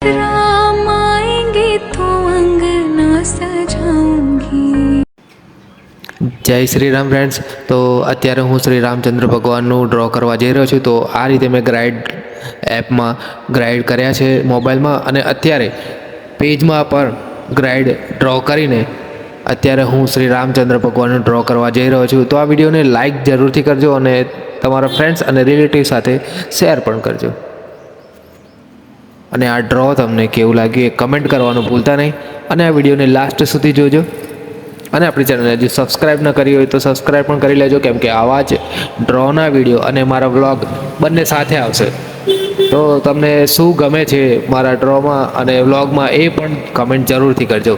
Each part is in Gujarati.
राम आएंगे तो अंगना सजाऊंगी। जय श्री राम फ्रेंड्स। तो अत्यारे हूँ श्री रामचंद्र भगवानનું ડ્રો કરવા જઈ રહ્યો છું। તો આ રીતે મેં ગ્રાઇડ એપમાં ગ્રાઇડ કર્યા છે મોબાઈલમાં, અને અત્યારે પેજમાં પણ ગ્રાઇડ ડ્રો કરીને અત્યારે હું શ્રી રામચંદ્ર ભગવાનનું ડ્રો કરવા જઈ રહ્યો છું। તો આ વિડીયોને લાઇક જરૂરથી કરજો અને તમારા ફ્રેન્ડ્સ અને રિલેટિવ સાથે શેર પણ કરજો। અને આ ડ્રો તમને કેવું લાગ્યું એ કમેન્ટ કરવાનું ભૂલતા નહીં, અને આ વિડીયોને લાસ્ટ સુધી જોજો। અને આપણી ચેનલને હજી સબસ્ક્રાઈબ ન કરી હોય તો સબસ્ક્રાઈબ પણ કરી લેજો, કેમ કે આવા જ ડ્રોના વિડીયો અને મારા વ્લોગ બંને સાથે આવશે। તો તમને શું ગમે છે મારા ડ્રોમાં અને વ્લોગમાં એ પણ કમેન્ટ જરૂરથી કરજો।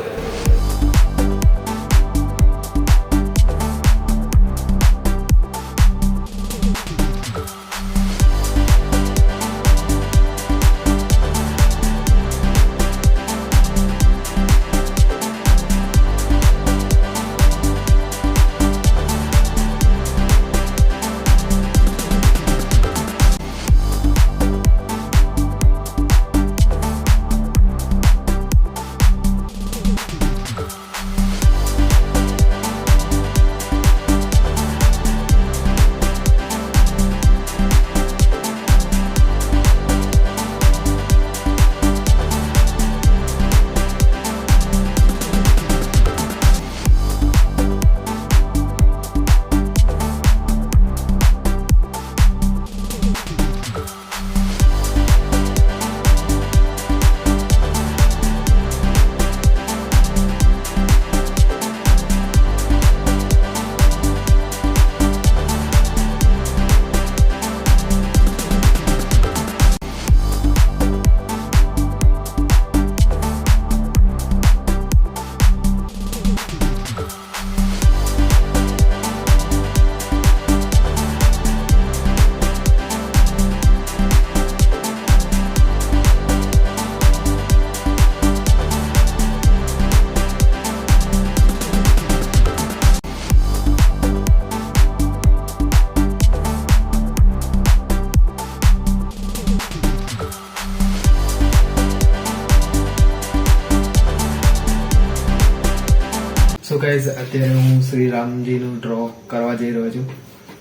સો ગાઈઝ, અત્યારે હું શ્રી રામજીનું ડ્રો કરવા જઈ રહ્યો છું।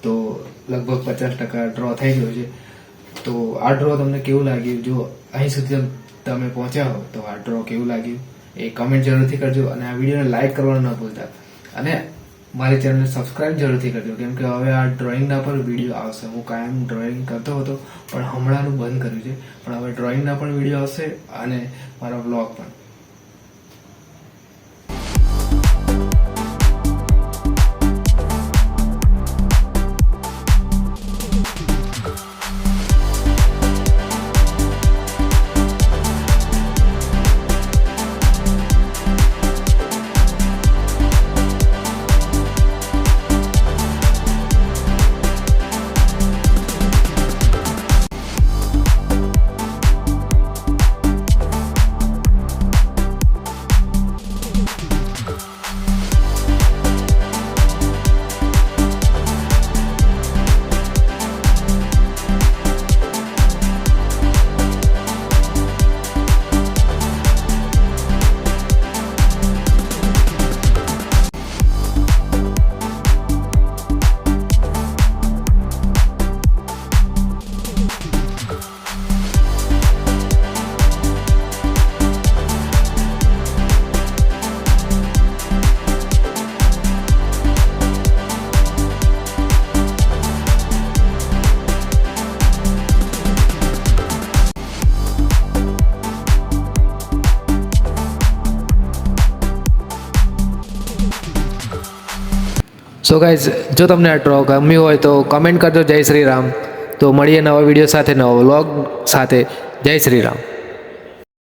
તો લગભગ 50% ડ્રો થઈ ગયો છે। તો આ ડ્રો તમને કેવું લાગ્યું, જો અહીં સુધી તમે પહોંચ્યા હો તો આ ડ્રો કેવું લાગ્યું એ કમેન્ટ જરૂરથી કરજો, અને આ વિડીયોને લાઇક કરવાનું ન ભૂલતા, અને મારી ચેનલને સબસ્ક્રાઇબ જરૂરથી કરજો, કેમ કે હવે આ ડ્રોઈંગના પર વિડીયો આવશે। હું કાયમ ડ્રોઈંગ કરતો હતો પણ હમણાંનું બંધ કર્યું છે, પણ હવે ડ્રોઈંગના પણ વિડીયો આવશે અને મારા વ્લોગ પણ। સો ગાઈઝ, જો તમને આ ડ્રો ગમ્યું હોય તો કમેન્ટ કરજો જય શ્રી રામ। તો મળીએ નવા વિડીયો સાથે, નવા વ્લોગ સાથે। જય શ્રી રામ।